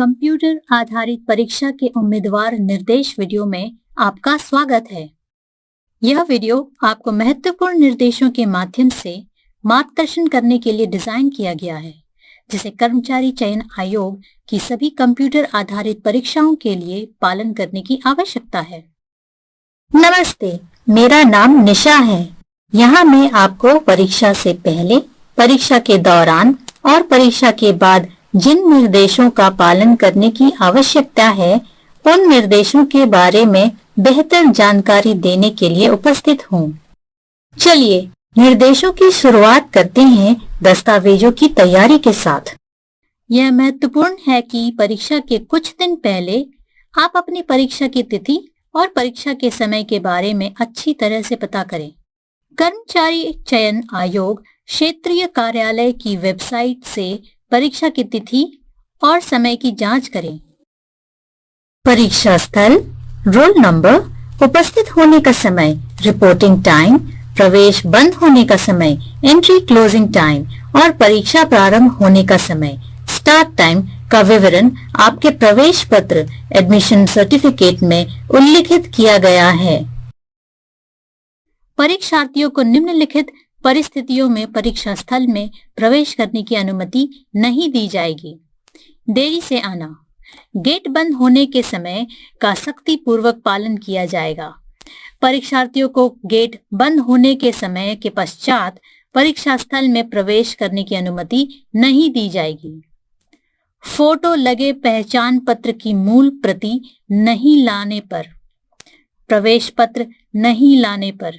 Computer आधारित परीक्षा के उम्मीदवार निर्देश वीडियो में आपका स्वागत है। यह वीडियो आपको महत्वपूर्ण निर्देशों के माध्यम से मार्गदर्शन करने के लिए डिजाइन किया गया है, जिसे कर्मचारी चयन आयोग की सभी कंप्यूटर आधारित परीक्षाओं के लिए पालन करने की आवश्यकता है। नमस्ते, मेरा नाम निशा है। यहाँ मैं आपको परीक्षा से पहले, परीक्षा के दौरान और परीक्षा के बाद जिन निर्देशों का पालन करने की आवश्यकता है, उन निर्देशों के बारे में बेहतर जानकारी देने के लिए उपस्थित हूँ। चलिए निर्देशों की शुरुआत करते हैं दस्तावेजों की तैयारी के साथ। यह महत्वपूर्ण है कि परीक्षा के कुछ दिन पहले आप अपनी परीक्षा की तिथि और परीक्षा के समय के बारे में अच्छी तरह से पता करें। कर्मचारी चयन आयोग क्षेत्रीय कार्यालय की वेबसाइट से परीक्षा की तिथि और समय की जांच करें। परीक्षा स्थल, रोल नंबर, उपस्थित होने का समय, रिपोर्टिंग टाइम, प्रवेश बंद होने का समय, एंट्री क्लोजिंग टाइम और परीक्षा प्रारंभ होने का समय, स्टार्ट टाइम का विवरण आपके प्रवेश पत्र एडमिशन सर्टिफिकेट में उल्लिखित किया गया है। परीक्षार्थियों को निम्नलिखित परिस्थितियों में परीक्षा स्थल में प्रवेश करने की अनुमति नहीं दी जाएगी। देरी से आना, गेट बंद होने के समय का सख्ती पूर्वक पालन किया जाएगा। परीक्षार्थियों को गेट बंद होने के समय के पश्चात परीक्षा स्थल में प्रवेश करने की अनुमति नहीं दी जाएगी। फोटो लगे पहचान पत्र की मूल प्रति नहीं लाने पर, प्रवेश पत्र नहीं लाने पर,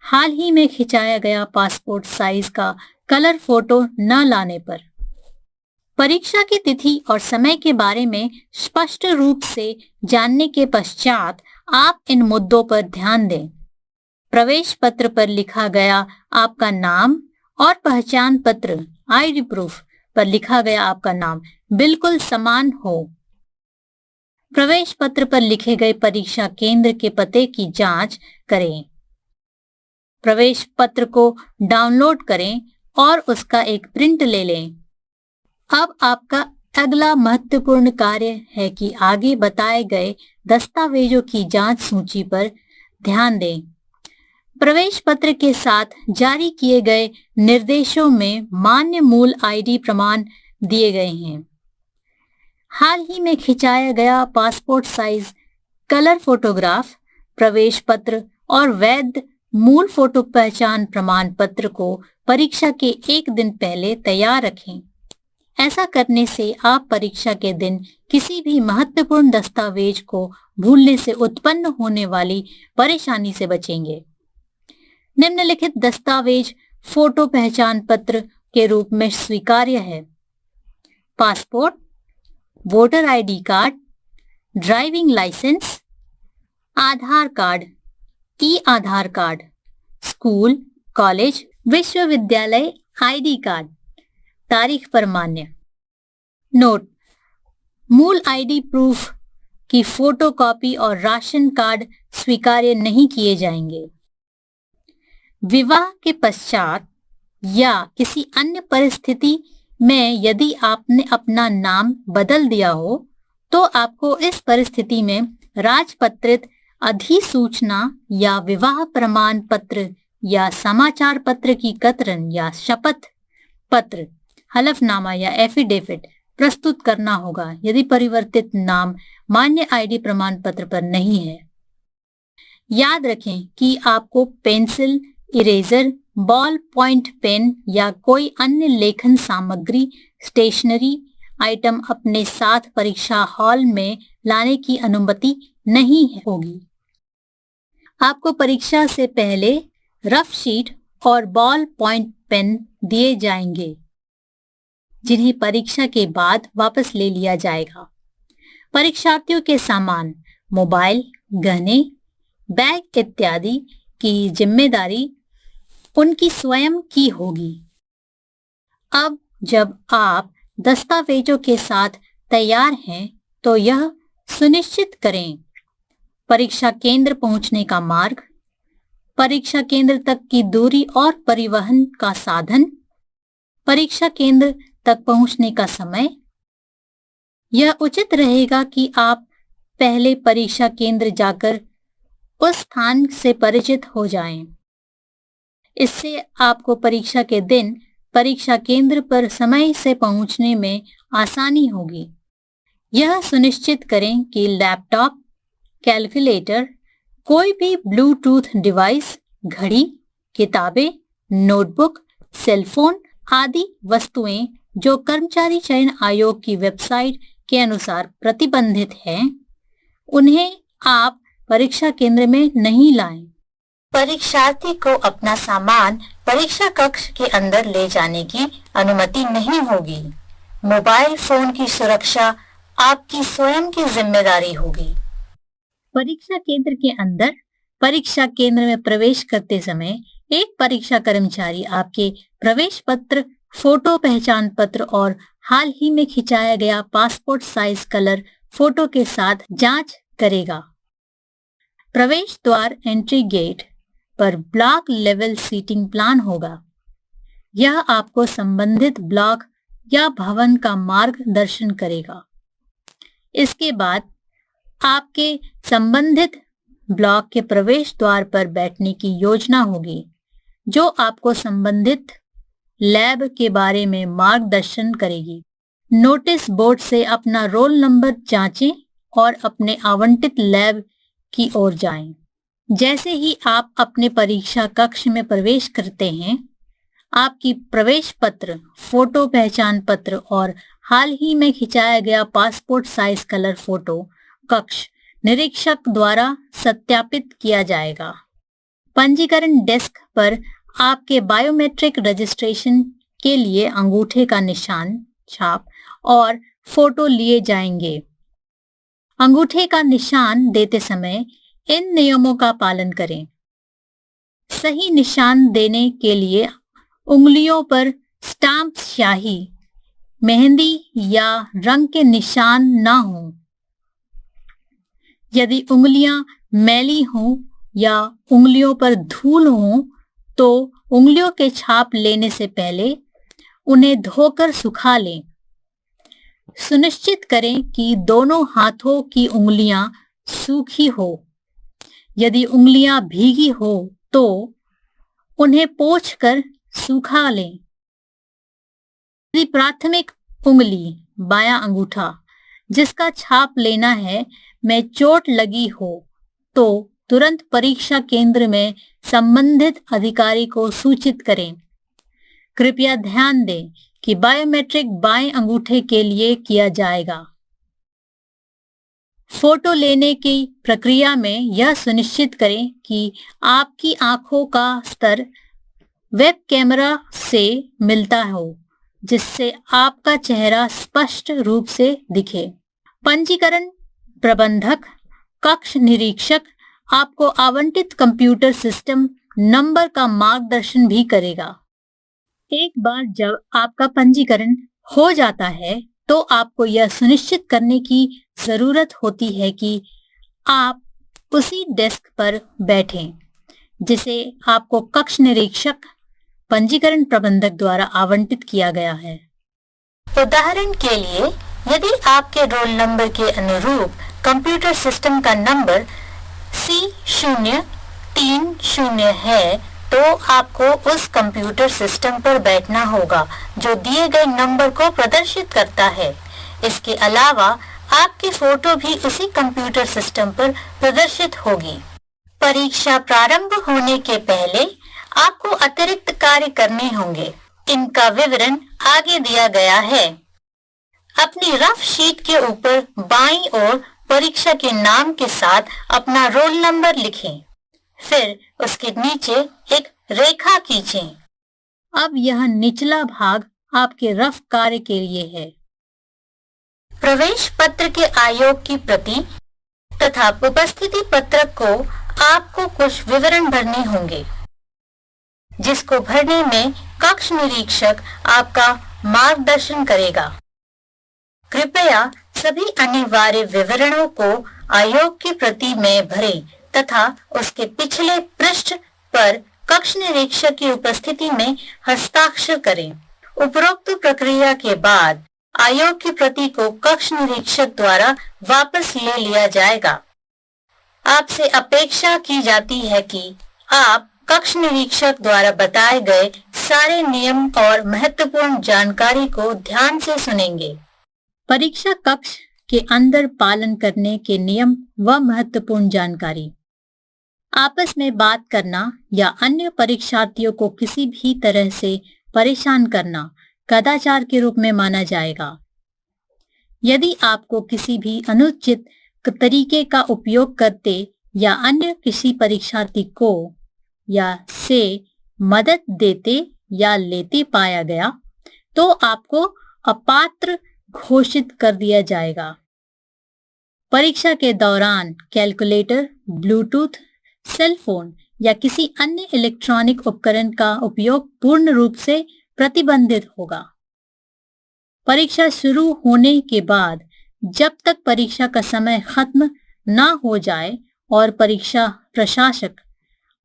हाल ही में खिंचाया गया पासपोर्ट साइज का कलर फोटो न लाने पर, परीक्षा की तिथि और समय के बारे में स्पष्ट रूप से जानने के पश्चात आप इन मुद्दों पर ध्यान दें। प्रवेश पत्र पर लिखा गया आपका नाम और पहचान पत्र आईडी प्रूफ पर लिखा गया आपका नाम बिल्कुल समान हो। प्रवेश पत्र पर लिखे गए परीक्षा केंद्र के पते की जांच करें। प्रवेश पत्र को डाउनलोड करें और उसका एक प्रिंट ले लें। अब आपका अगला महत्वपूर्ण कार्य है कि आगे बताए गए दस्तावेजों की जांच सूची पर ध्यान दें। प्रवेश पत्र के साथ जारी किए गए निर्देशों में मान्य मूल आईडी प्रमाण दिए गए हैं। हाल ही में खिंचाया गया पासपोर्ट साइज कलर फोटोग्राफ, प्रवेश पत्र और वैध मूल फोटो पहचान प्रमाण पत्र को परीक्षा के एक दिन पहले तैयार रखें। ऐसा करने से आप परीक्षा के दिन किसी भी महत्वपूर्ण दस्तावेज को भूलने से उत्पन्न होने वाली परेशानी से बचेंगे। निम्नलिखित दस्तावेज फोटो पहचान पत्र के रूप में स्वीकार्य है: passport, voter ID card, driving licence, Aadhaar card, e Aadhaar card, school, college, विश्वविद्यालय आईडी कार्ड, तारीख पर मान्य। नोट: मूल आईडी प्रूफ की फोटो कॉपी और राशन कार्ड स्वीकार्य नहीं किए जाएंगे। विवाह के पश्चात या किसी अन्य परिस्थिति में यदि आपने अपना नाम बदल दिया हो, तो आपको इस परिस्थिति में राजपत्रित अधिसूचना या विवाह प्रमाण पत्र या समाचार पत्र की कतरन या शपथ पत्र, हलफनामा या एफिडेविट प्रस्तुत करना होगा यदि परिवर्तित नाम मान्य आईडी प्रमाण पत्र पर नहीं है। याद रखें कि आपको pencil, eraser, ballpoint pen या कोई अन्य लेखन सामग्री, स्टेशनरी आइटम अपने साथ परीक्षा हॉल में लाने की अनुमति नहीं होगी। आपको परीक्षा से पहले रफ शीट और बॉल पॉइंट पेन दिए जाएंगे, जिन्हें परीक्षा के बाद वापस ले लिया जाएगा। परीक्षार्थियों के सामान, मोबाइल, गहने, बैग इत्यादि की जिम्मेदारी उनकी स्वयं की होगी। अब जब आप दस्तावेजों के साथ तैयार हैं, तो यह सुनिश्चित करें: परीक्षा केंद्र पहुंचने का मार्ग, परीक्षा केंद्र तक की दूरी और परिवहन का साधन, परीक्षा केंद्र तक पहुंचने का समय, यह उचित रहेगा कि आप पहले परीक्षा केंद्र जाकर उस स्थान से परिचित हो जाएं। इससे आपको परीक्षा के दिन परीक्षा केंद्र पर समय से पहुंचने में आसानी होगी। यह सुनिश्चित करें कि लैपटॉप, कैलकुलेटर, कोई भी ब्लूटूथ डिवाइस, घड़ी, किताबें, नोटबुक, सेलफोन आदि वस्तुएं जो कर्मचारी चयन आयोग की वेबसाइट के अनुसार प्रतिबंधित हैं, उन्हें आप परीक्षा केंद्र में नहीं लाएं। परीक्षार्थी को अपना सामान परीक्षा कक्ष के अंदर ले जाने की अनुमति नहीं होगी। मोबाइल फोन की सुरक्षा आपकी स्वयं की जिम्मेदारी होगी। परीक्षा केंद्र के अंदर परीक्षा केंद्र में प्रवेश करते समय एक परीक्षा कर्मचारी आपके प्रवेश पत्र, फोटो पहचान पत्र और हाल ही में खिंचाया गया पासपोर्ट साइज कलर फोटो के साथ जांच करेगा। प्रवेश द्वार एंट्री गेट पर ब्लॉक लेवल सीटिंग प्लान होगा। यह आपको संबंधित ब्लॉक या भवन का मार्गदर्शन करेगा। इसके बाद आपके संबंधित ब्लॉक के प्रवेश द्वार पर बैठने की योजना होगी, जो आपको संबंधित लैब के बारे में मार्गदर्शन करेगी। नोटिस बोर्ड से अपना रोल नंबर जांचें और अपने आवंटित लैब की ओर जाएं। जैसे ही आप अपने परीक्षा कक्ष में प्रवेश करते हैं, आपकी प्रवेश पत्र, फोटो पहचान पत्र और हाल ही में खिंचाया गया पासपोर्ट साइज कलर फोटो कक्ष निरीक्षक द्वारा सत्यापित किया जाएगा। पंजीकरण डेस्क पर आपके बायोमेट्रिक रजिस्ट्रेशन के लिए अंगूठे का निशान, छाप और फोटो लिए जाएंगे। अंगूठे का निशान देते समय इन नियमों का पालन करें। सही निशान देने के लिए उंगलियों पर स्टाम्प, स्याही, मेहंदी या रंग के निशान ना हों। यदि उंगलियां मैली हों या उंगलियों पर धूल हो, तो उंगलियों के छाप लेने से पहले उन्हें धोकर सुखा लें। सुनिश्चित करें कि दोनों हाथों की उंगलियां सूखी हो। यदि उंगलियां भीगी हो तो उन्हें पोंछकर सूखा लें। यदि प्राथमिक उंगली, बायां अंगूठा, जिसका छाप लेना है, में चोट लगी हो तो तुरंत परीक्षा केंद्र में संबंधित अधिकारी को सूचित करें। कृपया ध्यान दें कि बायोमेट्रिक बाएं अंगूठे के लिए किया जाएगा। फोटो लेने की प्रक्रिया में यह सुनिश्चित करें कि आपकी आंखों का स्तर वेब कैमरा से मिलता हो, जिससे आपका चेहरा स्पष्ट रूप से दिखे। पंजीकरण प्रबंधक, कक्ष निरीक्षक आपको आवंटित कंप्यूटर सिस्टम नंबर का मार्गदर्शन भी करेगा। एक बार जब आपका पंजीकरण हो जाता है, तो आपको यह सुनिश्चित करने की जरूरत होती है कि आप उसी डेस्क पर बैठें, जिसे आपको कक्ष निरीक्षक, पंजीकरण प्रबंधक द्वारा आवंटित किया गया है। उदाहरण के लिए, यदि आपके रोल नंबर के अनुरूप कंप्यूटर सिस्टम का नंबर C030 है, तो आपको उस कंप्यूटर सिस्टम पर बैठना होगा जो दिए गए नंबर को प्रदर्शित करता है। इसके अलावा आपकी फोटो भी उसी कंप्यूटर सिस्टम पर प्रदर्शित होगी। परीक्षा प्रारंभ होने के पहले आपको अतिरिक्त कार्य करने होंगे। इनका विवरण आगे दिया गया है। अपनी रफ शीट के ऊपर बाईं ओर परीक्षा के नाम के साथ अपना रोल नंबर लिखें। फिर उसके नीचे एक रेखा खींचें। अब यह निचला भाग आपके रफ कार्य के लिए है। प्रवेश पत्र के आयोग की प्रति तथा उपस्थिति पत्रक को आपको कुछ विवरण भरने होंगे, जिसको भरने में कक्ष निरीक्षक आपका मार्गदर्शन करेगा। कृपया सभी अनिवार्य विवरणों को आयोग की प्रति में भरें तथा उसके पिछले पृष्ठ पर कक्ष निरीक्षक की उपस्थिति में हस्ताक्षर करें। उपरोक्त प्रक्रिया के बाद आयोग की प्रति को कक्ष निरीक्षक द्वारा वापस ले लिया जाएगा। आपसे अपेक्षा की जाती है कि आप कक्ष निरीक्षक द्वारा बताए गए सारे नियम और महत्वपूर्ण जानकारी को ध्यान से सुनेंगे। परीक्षा कक्ष के अंदर पालन करने के नियम व महत्वपूर्ण जानकारी। आपस में बात करना या अन्य परीक्षार्थियों को किसी भी तरह से परेशान करना कदाचार के रूप में माना जाएगा। यदि आपको किसी भी अनुचित तरीके का उपयोग करते या अन्य किसी परीक्षार्थी को या से मदद देते या लेते पाया गया, तो आपको अपात्र घोषित कर दिया जाएगा। परीक्षा के दौरान कैलकुलेटर, ब्लूटूथ, सेल फोन या किसी अन्य इलेक्ट्रॉनिक उपकरण का उपयोग पूर्ण रूप से प्रतिबंधित होगा। परीक्षा शुरू होने के बाद जब तक परीक्षा का समय खत्म ना हो जाए और परीक्षा प्रशासक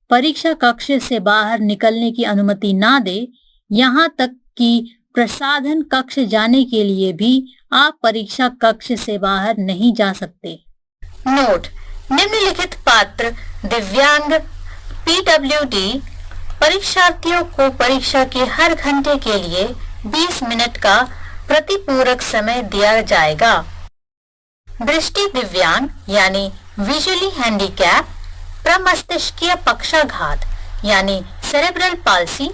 परीक्षा कक्ष से बाहर निकलने की अनुमति ना दे, यहाँ तक कि प्रसाधन कक्ष जाने के लिए भी आप परीक्षा कक्ष से बाहर नहीं जा सकते। नोट: निम्नलिखित पात्र दिव्यांग पीडब्ल्यूडी परीक्षार्थियों को परीक्षा के हर घंटे के लिए 20 मिनट का प्रतिपूरक समय दिया जाएगा। दृष्टि दिव्यांग यानी विजुअली हैंडीकैप, प्रमस्तिष्कीय पक्षाघात यानी सेरेब्रल पाल्सी,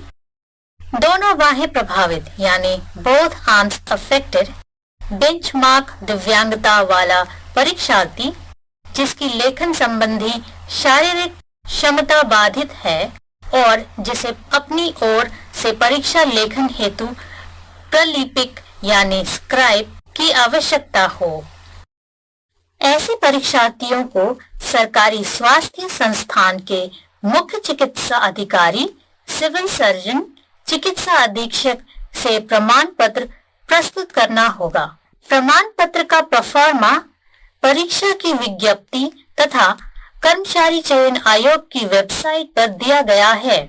दोनों बाहें प्रभावित यानी बोथ आर्म्स अफेक्टेड, बेंचमार्क दिव्यांगता वाला परीक्षार्थी जिसकी लेखन संबंधी शारीरिक क्षमता बाधित है और जिसे अपनी ओर से परीक्षा लेखन हेतु प्रलिपिक यानी स्क्राइब की आवश्यकता हो। ऐसे परीक्षार्थियों को सरकारी स्वास्थ्य संस्थान के मुख्य चिकित्सा अधिकारी, सिविल सर्जन, चिकित्सा अधीक्षक से प्रमाण पत्र प्रस्तुत करना होगा। प्रमाण पत्र का प्रोफार्मा परीक्षा की विज्ञप्ति तथा कर्मचारी चयन आयोग की वेबसाइट पर दिया गया है।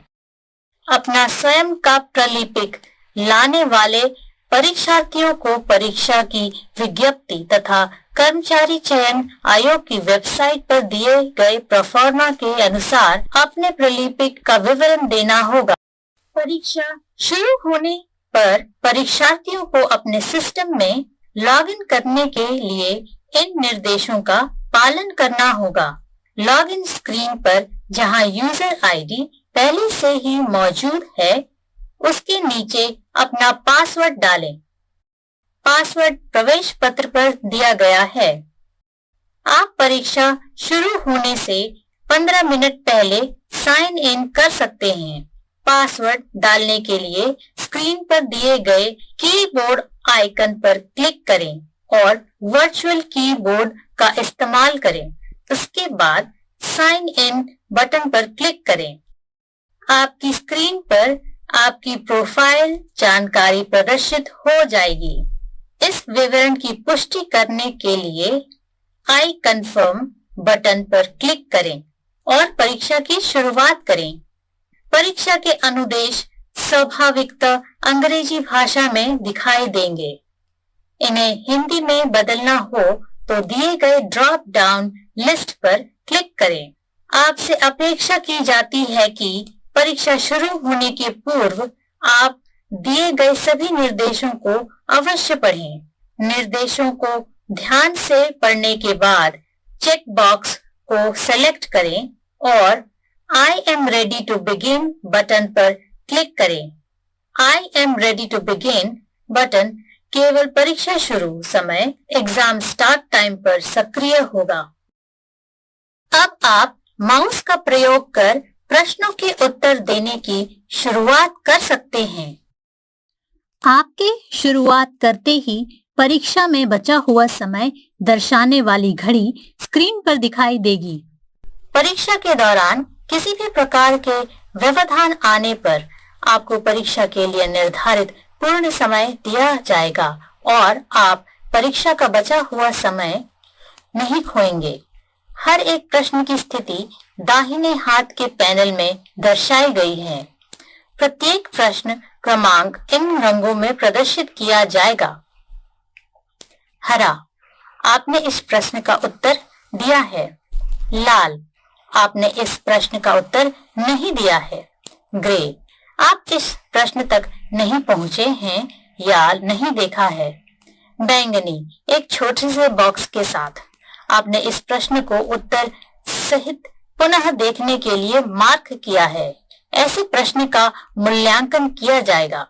अपना स्वयं का प्रलिपिक लाने वाले परीक्षार्थियों को परीक्षा की विज्ञप्ति तथा कर्मचारी चयन आयोग की वेबसाइट पर दिए गए प्रोफार्मा के अनुसार अपने प्रलिपिक का विवरण देना होगा। परीक्षा शुरू होने पर परीक्षार्थियों को अपने सिस्टम में लॉगिन करने के लिए इन निर्देशों का पालन करना होगा। लॉगिन स्क्रीन पर जहां यूजर आईडी पहले से ही मौजूद है, उसके नीचे अपना पासवर्ड डालें। पासवर्ड प्रवेश पत्र पर दिया गया है। आप परीक्षा शुरू होने से 15 मिनट पहले साइन इन कर सकते हैं। पासवर्ड डालने के लिए स्क्रीन पर दिए गए कीबोर्ड आइकन पर क्लिक करें और वर्चुअल कीबोर्ड का इस्तेमाल करें। उसके बाद साइन इन बटन पर क्लिक करें। आपकी स्क्रीन पर आपकी प्रोफाइल जानकारी प्रदर्शित हो जाएगी। इस विवरण की पुष्टि करने के लिए आई कंफर्म बटन पर क्लिक करें और परीक्षा की शुरुआत करें। परीक्षा के अनुदेश स्वाभाविकतः अंग्रेजी भाषा में दिखाई देंगे। इन्हें हिंदी में बदलना हो तो दिए गए ड्रॉप डाउन लिस्ट पर क्लिक करें। आपसे अपेक्षा की जाती है कि परीक्षा शुरू होने के पूर्व आप दिए गए सभी निर्देशों को अवश्य पढ़ें। निर्देशों को ध्यान से पढ़ने के बाद चेक बॉक्स को सेलेक्ट करें और I am ready to begin button पर क्लिक करें। I am ready to begin button केवल परीक्षा शुरू समय एग्जाम स्टार्ट टाइम पर सक्रिय होगा। अब आप माउस का प्रयोग कर प्रश्नों के उत्तर देने की शुरुआत कर सकते हैं। आपके शुरुआत करते ही परीक्षा में बचा हुआ समय दर्शाने वाली घड़ी स्क्रीन पर दिखाई देगी। परीक्षा के दौरान किसी भी प्रकार के व्यवधान आने पर आपको परीक्षा के लिए निर्धारित पूर्ण समय दिया जाएगा और आप परीक्षा का बचा हुआ समय नहीं खोएंगे। हर एक प्रश्न की स्थिति दाहिने हाथ के पैनल में दर्शाई गई है। प्रत्येक प्रश्न क्रमांक इन रंगों में प्रदर्शित किया जाएगा। हरा, आपने इस प्रश्न का उत्तर दिया है। लाल, आपने इस प्रश्न का उत्तर नहीं दिया है। ग्रे, आप इस प्रश्न तक नहीं पहुंचे हैं या नहीं देखा है। बैंगनी, एक छोटे से बॉक्स के साथ आपने इस प्रश्न को उत्तर सहित पुनः देखने के लिए मार्क किया है। ऐसे प्रश्न का मूल्यांकन किया जाएगा।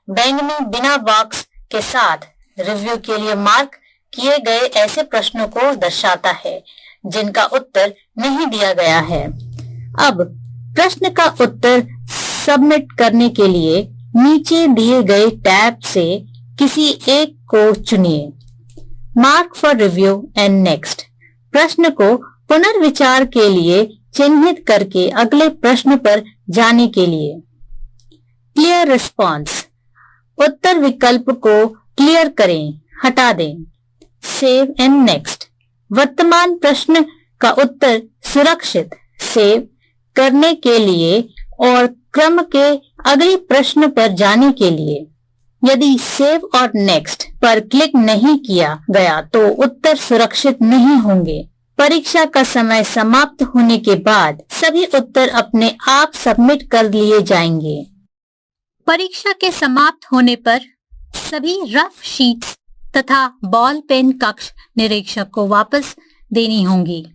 बैंगनी बिना बॉक्स के साथ रिव्यू के लिए मार्क किए गए ऐसे प्रश्नों को दर्शाता है जिनका उत्तर नहीं दिया गया है। अब प्रश्न का उत्तर सबमिट करने के लिए नीचे दिए गए टैब से किसी एक को चुनिए। Mark for review and next, प्रश्न को पुनर्विचार के लिए चिन्हित करके अगले प्रश्न पर जाने के लिए। क्लियर रिस्पॉन्स, उत्तर विकल्प को क्लियर करें, हटा दें। सेव एंड नेक्स्ट, वर्तमान प्रश्न का उत्तर सुरक्षित सेव करने के लिए और क्रम के अगले प्रश्न पर जाने के लिए। यदि सेव और नेक्स्ट पर क्लिक नहीं किया गया तो उत्तर सुरक्षित नहीं होंगे। परीक्षा का समय समाप्त होने के बाद सभी उत्तर अपने आप सबमिट कर लिए जाएंगे। परीक्षा के समाप्त होने पर सभी रफ शीट्स तथा बॉल पेन कक्ष निरीक्षक को वापस देनी होंगी।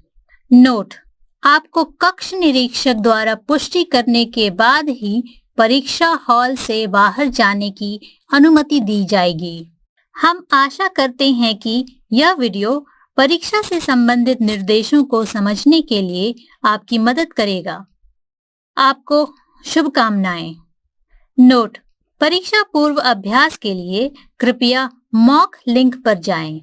नोट, आपको कक्ष निरीक्षक द्वारा पुष्टि करने के बाद ही परीक्षा हॉल से बाहर जाने की अनुमति दी जाएगी। हम आशा करते हैं कि यह वीडियो परीक्षा से संबंधित निर्देशों को समझने के लिए आपकी मदद करेगा। आपको शुभकामनाएं। नोट, परीक्षा पूर्व अभ्यास के लिए कृपया मॉक लिंक पर जाएं।